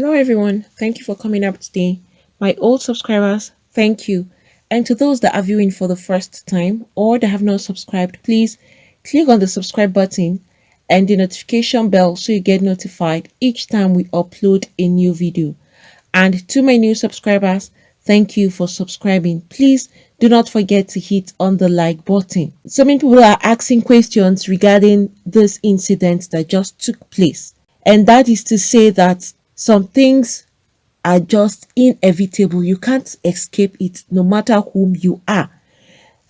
Hello, everyone. Thank you for coming up today. My old subscribers, thank you. And to those that are viewing for the first time or that have not subscribed, please click on the subscribe button and the notification bell so you get notified each time we upload a new video. And to my new subscribers, thank you for subscribing. Please do not forget to hit on the like button. So many people are asking questions regarding this incident that just took place. And that is to say that some things are just inevitable. You can't escape it no matter whom you are.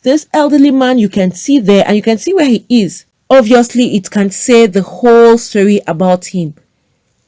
This elderly man, you can see there and you can see where he is. Obviously, it can say the whole story about him.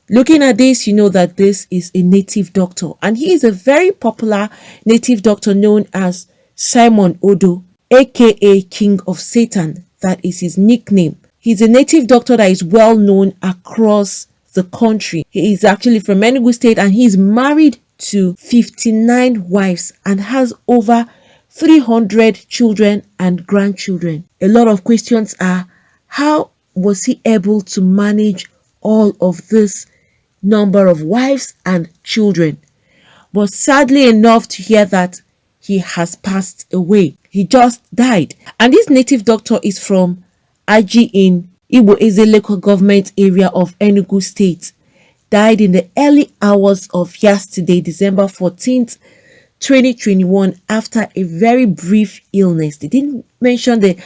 Looking at this, you know that this is a native doctor, and he is a very popular native doctor known as Simon Odo, aka King of Satan. That is his nickname. He's a native doctor that is well known across the country. He is actually from Enugu State and he is married to 59 wives and has over 300 children and grandchildren. A lot of questions are, how was he able to manage all of this number of wives and children? But sadly enough to hear that he has passed away. He just died. And this native doctor is from Aji in Igbo Eze local government area of Enugu State. Died in the early hours of yesterday, December 14th, 2021, after a very brief illness. They didn't mention the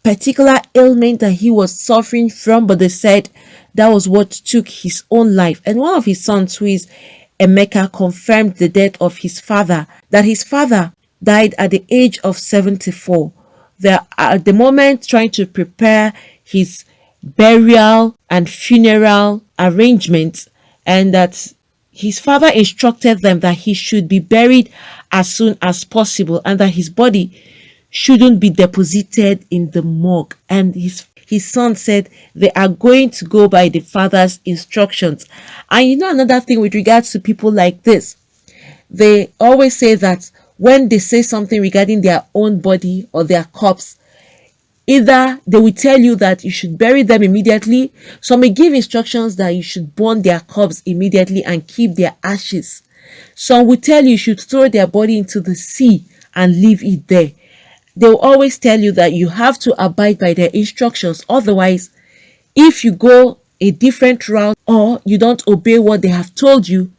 particular ailment that he was suffering from, but they said that was what took his own life. And one of his sons, who is Emeka, confirmed the death of his father, that his father died at the age of 74. They are at the moment trying to prepare his burial and funeral arrangements, and that his father instructed them that he should be buried as soon as possible and that his body shouldn't be deposited in the morgue. And his son said they are going to go by the father's instructions. And you know, another thing with regards to people like this, they always say that when they say something regarding their own body or their corpse, either they will tell you that you should bury them immediately. Some may give instructions that you should burn their corpse immediately and keep their ashes. Some will tell you should throw their body into the sea and leave it there. They will always tell you that you have to abide by their instructions. Otherwise, if you go a different route or you don't obey what they have told you,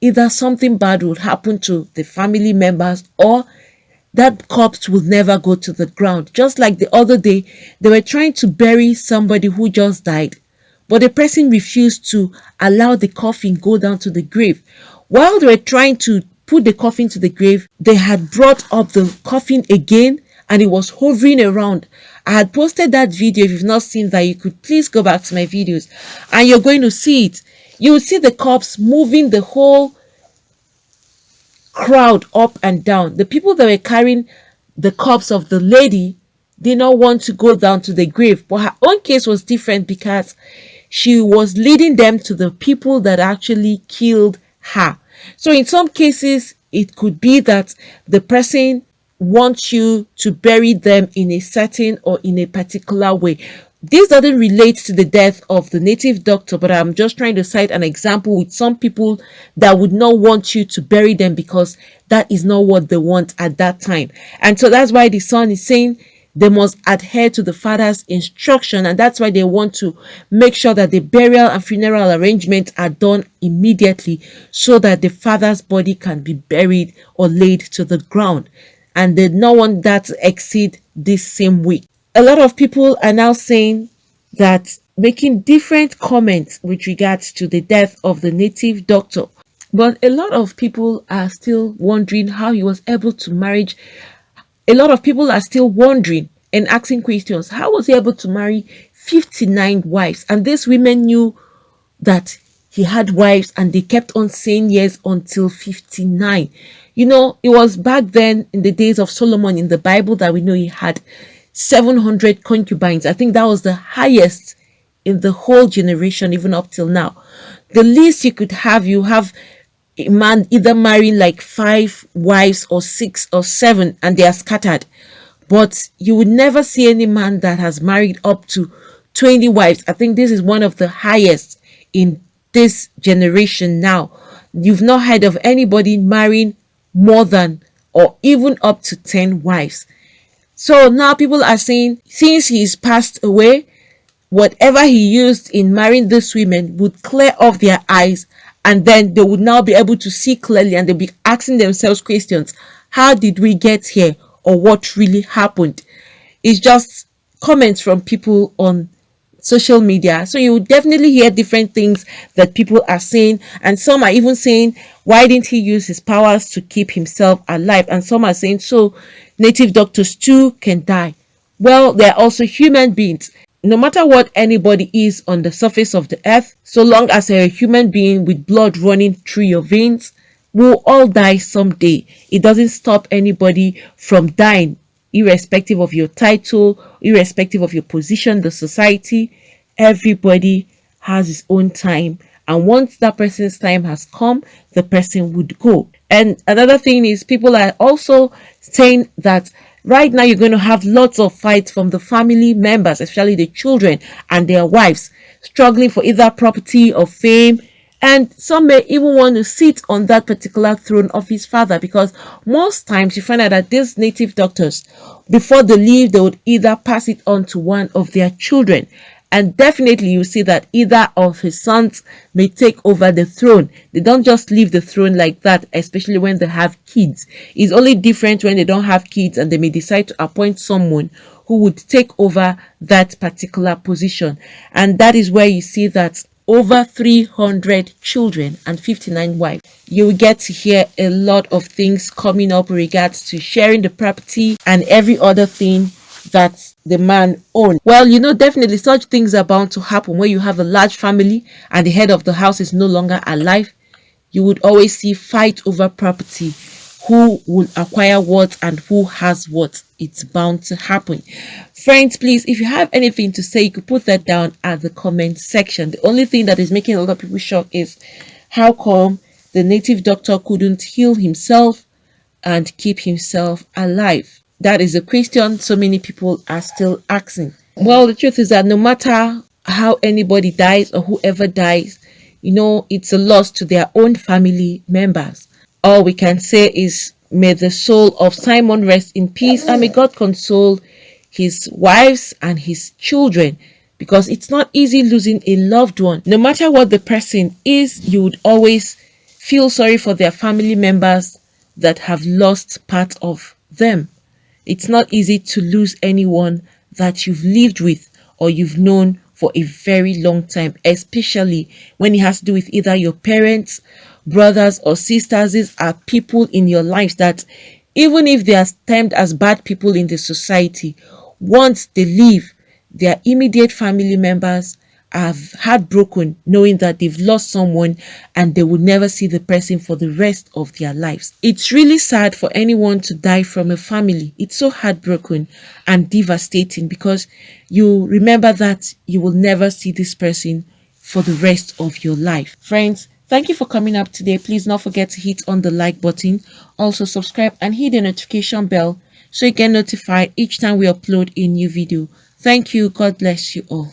either something bad will happen to the family members or that corpse will never go to the ground. Just like the other day, they were trying to bury somebody who just died, but the person refused to allow the coffin go down to the grave. While they were trying to put the coffin to the grave, they had brought up the coffin again and it was hovering around. I had posted that video. If you've not seen that, you could please go back to my videos and you're going to see it. You will see the corpse moving the whole crowd up and down. The people that were carrying the corpse of the lady did not want to go down to the grave, but her own case was different because she was leading them to the people that actually killed her. So in some cases, it could be that the person wants you to bury them in a certain or in a particular way. This doesn't relate to the death of the native doctor, but I'm just trying to cite an example with some people that would not want you to bury them because that is not what they want at that time. And so that's why the son is saying they must adhere to the father's instruction, and that's why they want to make sure that the burial and funeral arrangements are done immediately so that the father's body can be buried or laid to the ground. And they don't want that to exceed this same week. A lot of people are now saying that, making different comments with regards to the death of the native doctor. But a lot of people are still wondering how he was able to marry. A lot of people are still wondering and asking questions. How was he able to marry 59 wives? And these women knew that he had wives and they kept on saying yes until 59. You know, it was back then in the days of Solomon in the Bible that we know he had 700 concubines. I think that was the highest in the whole generation, even up till now. The least you could have, you have a man either marrying like 5 wives or 6 or 7 and they are scattered. But you would never see any man that has married up to 20 wives. I think this is one of the highest in this generation now, you've not heard of anybody marrying more than or even up to 10 wives. So now people are saying, since he's passed away, whatever he used in marrying these women would clear off their eyes, and then they would now be able to see clearly, and they'll be asking themselves questions. How did we get here, or what really happened? It's just comments from people on social media. So you will definitely hear different things that people are saying, and some are even saying, why didn't he use his powers to keep himself alive? And some are saying, so native doctors too can die. Well, they're also human beings. No matter what anybody is on the surface of the earth, so long as you're a human being with blood running through your veins, we'll all die someday. It doesn't stop anybody from dying, irrespective of your title, irrespective of your position, the society. Everybody has his own time. And once that person's time has come, the person would go. And another thing is, people are also saying that right now you're going to have lots of fights from the family members, especially the children and their wives, struggling for either property or fame. And some may even want to sit on that particular throne of his father, because most times you find out that these native doctors, before they leave, they would either pass it on to one of their children. And definitely you see that either of his sons may take over the throne. They don't just leave the throne like that, especially when they have kids. It's only different when they don't have kids and they may decide to appoint someone who would take over that particular position. And that is where you see that over 300 children and 59 wives. You will get to hear a lot of things coming up in regards to sharing the property and every other thing that the man owned. Well, definitely such things are bound to happen when you have a large family and the head of the house is no longer alive. You would always see fight over property, who will acquire what and who has what. It's bound to happen. Friends, please, if you have anything to say, you could put that down at the comment section. The only thing that is making a lot of people shocked is how come the native doctor couldn't heal himself and keep himself alive. That is a question so many people are still asking. Well, the truth is that no matter how anybody dies or whoever dies, it's a loss to their own family members. All we can say is, may the soul of Simon rest in peace, and may God console his wives and his children, because it's not easy losing a loved one. No matter what the person is, you would always feel sorry for their family members that have lost part of them. It's not easy to lose anyone that you've lived with or you've known for a very long time, especially when it has to do with either your parents, brothers or sisters. These are people in your lives that, even if they are termed as bad people in the society, once they leave, their immediate family members are heartbroken knowing that they've lost someone and they will never see the person for the rest of their lives. It's really sad for anyone to die from a family. It's so heartbroken and devastating, because you remember that you will never see this person for the rest of your life. Friends, thank you for coming up today. Please don't forget to hit on the like button. Also subscribe and hit the notification bell so you get notified each time we upload a new video. Thank you. God bless you all.